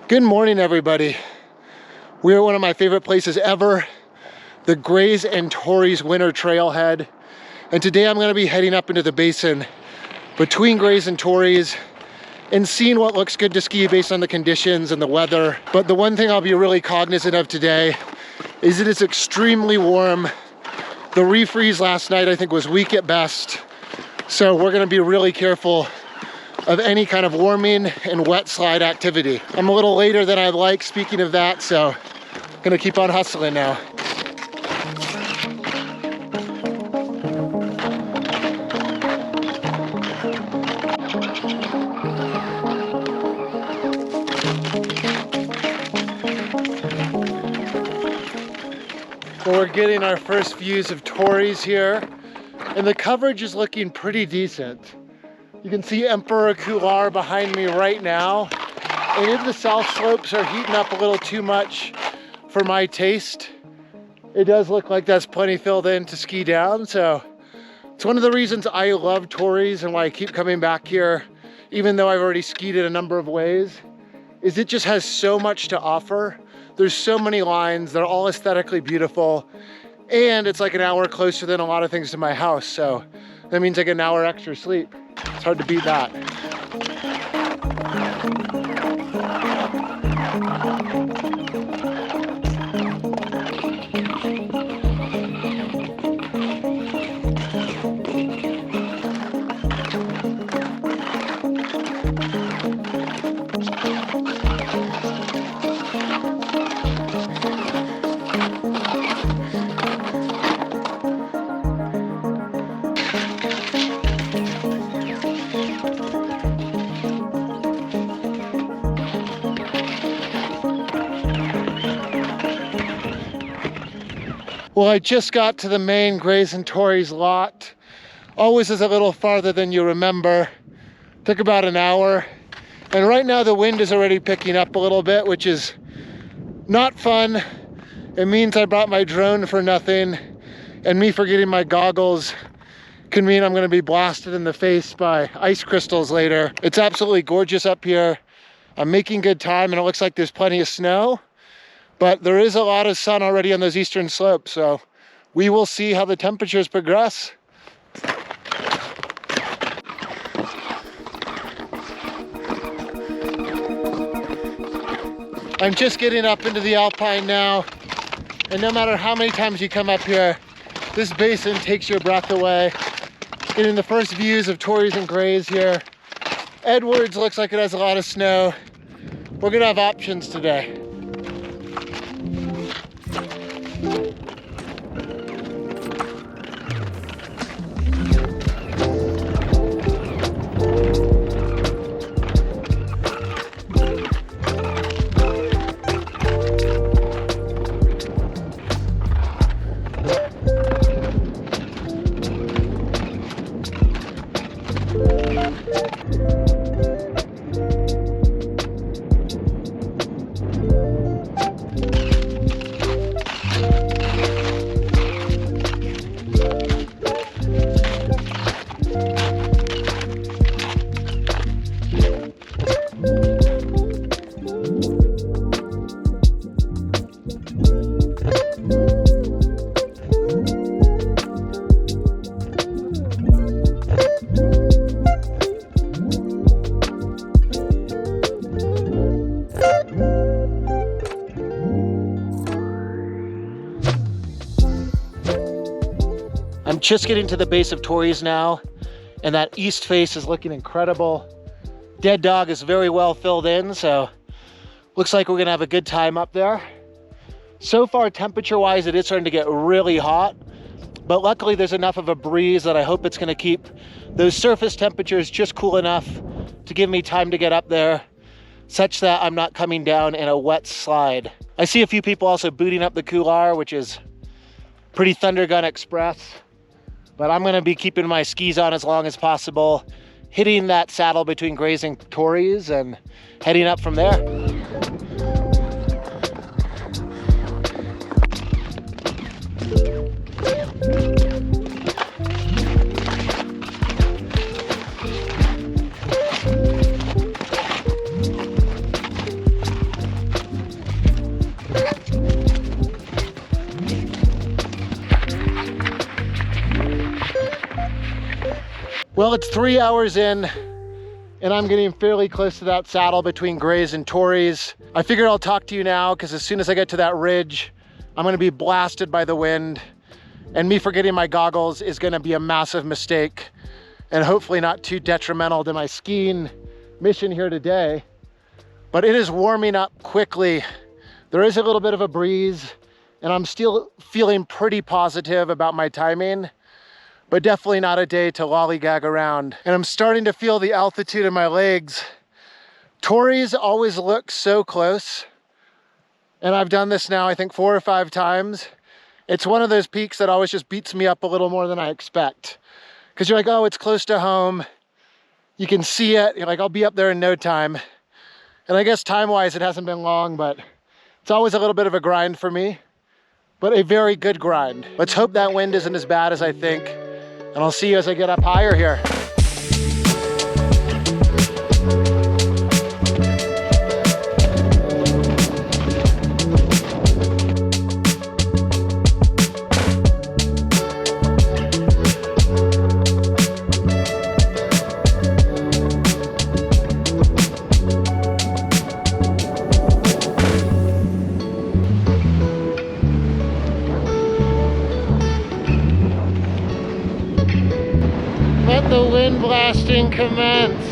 Good morning, everybody. We're at one of my favorite places ever, the Grays and Torreys Winter Trailhead. And today I'm going to be heading up into the basin between Grays and Torreys and seeing what looks good to ski based on the conditions and the weather. But the one thing I'll be really cognizant of today is that it's extremely warm. The refreeze last night I think was weak at best. So we're going to be really careful of any kind of warming and wet slide activity. I'm a little later than I'd like, speaking of that, so I'm gonna keep on hustling now. Well, we're getting our first views of Torreys here, and the coverage is looking pretty decent. You can see Emperor Couloir behind me right now. And if the south slopes are heating up a little too much for my taste, it does look like that's plenty filled in to ski down. So it's one of the reasons I love Torreys and why I keep coming back here, even though I've already skied it a number of ways, is it just has so much to offer. There's so many lines, they're all aesthetically beautiful, and it's like an hour closer than a lot of things to my house. So that means I get an hour extra sleep. It's hard to beat that. Well, I just got to the main Grays and Torreys lot. Always is a little farther than you remember. Took about an hour. And right now the wind is already picking up a little bit, which is not fun. It means I brought my drone for nothing. And me forgetting my goggles can mean I'm gonna be blasted in the face by ice crystals later. It's absolutely gorgeous up here. I'm making good time and it looks like there's plenty of snow. But there is a lot of sun already on those eastern slopes, so we will see how the temperatures progress. I'm just getting up into the Alpine now, and no matter how many times you come up here, this basin takes your breath away. Getting the first views of Torreys and Grays here. Edwards looks like it has a lot of snow. We're gonna have options today. I'm just getting to the base of Torreys now, and that east face is looking incredible. Dead Dog is very well filled in, so looks like we're gonna have a good time up there. So far, temperature-wise, it is starting to get really hot, but luckily there's enough of a breeze that I hope it's gonna keep those surface temperatures just cool enough to give me time to get up there, such that I'm not coming down in a wet slide. I see a few people also booting up the couloir, which is pretty Thundergun Express. But I'm gonna be keeping my skis on as long as possible, hitting that saddle between Grays and Torreys and heading up from there. Well, it's 3 hours in, and I'm getting fairly close to that saddle between Grays and Torreys. I figured I'll talk to you now because as soon as I get to that ridge, I'm gonna be blasted by the wind, and me forgetting my goggles is gonna be a massive mistake and hopefully not too detrimental to my skiing mission here today. But it is warming up quickly. There is a little bit of a breeze, and I'm still feeling pretty positive about my timing, but definitely not a day to lollygag around. And I'm starting to feel the altitude in my legs. Torreys always look so close, and I've done this now, I think 4 or 5 times. It's one of those peaks that always just beats me up a little more than I expect. Because you're like, oh, it's close to home. You can see it. You're like, I'll be up there in no time. And I guess time-wise, it hasn't been long, but it's always a little bit of a grind for me, but a very good grind. Let's hope that wind isn't as bad as I think. And I'll see you as I get up higher here. Let the wind blasting commence.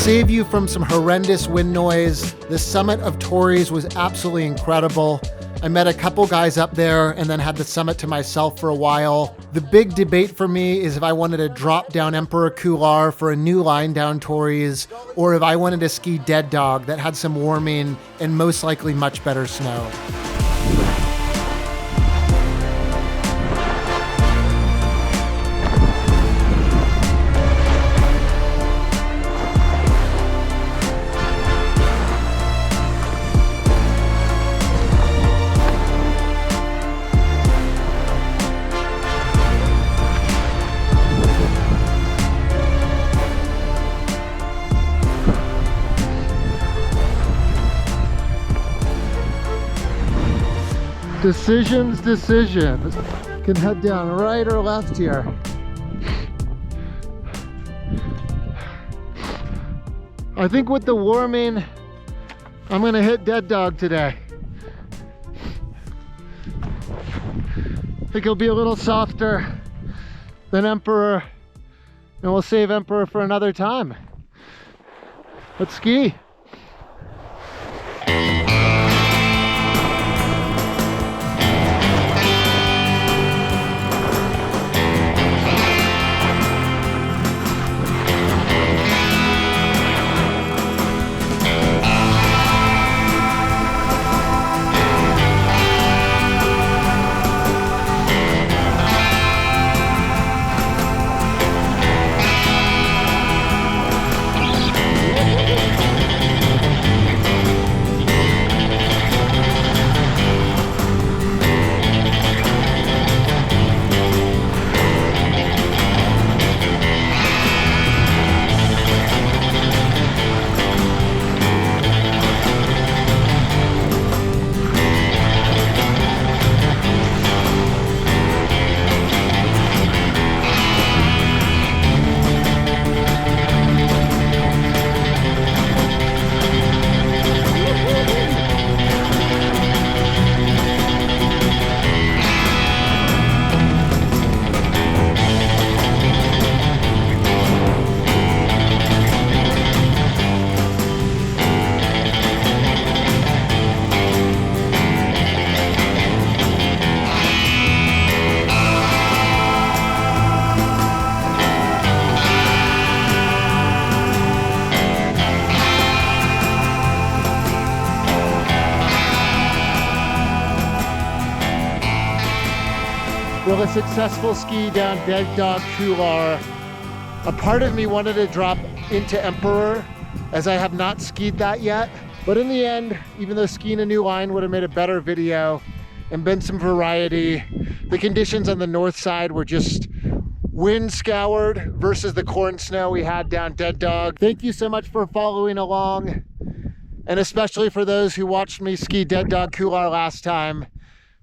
Save you from some horrendous wind noise, the summit of Torreys was absolutely incredible. I met a couple guys up there and then had the summit to myself for a while. The big debate for me is if I wanted to drop down Emperor Couloir for a new line down Torreys, or if I wanted to ski Dead Dog that had some warming and most likely much better snow. Decisions. Can head down right or left here. I think with the warming, I'm gonna hit Dead Dog today. I think it'll be a little softer than Emperor, and we'll save Emperor for another time. Let's ski. Real successful ski down Dead Dog Couloir. A part of me wanted to drop into Emperor, as I have not skied that yet. But in the end, even though skiing a new line would have made a better video and been some variety, the conditions on the north side were just wind scoured versus the corn snow we had down Dead Dog. Thank you so much for following along, and especially for those who watched me ski Dead Dog Couloir last time.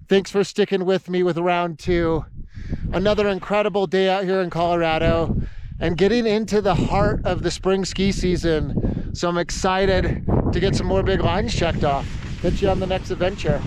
Thanks for sticking with me with round 2. Another incredible day out here in Colorado and getting into the heart of the spring ski season. So I'm excited to get some more big lines checked off. Catch you on the next adventure.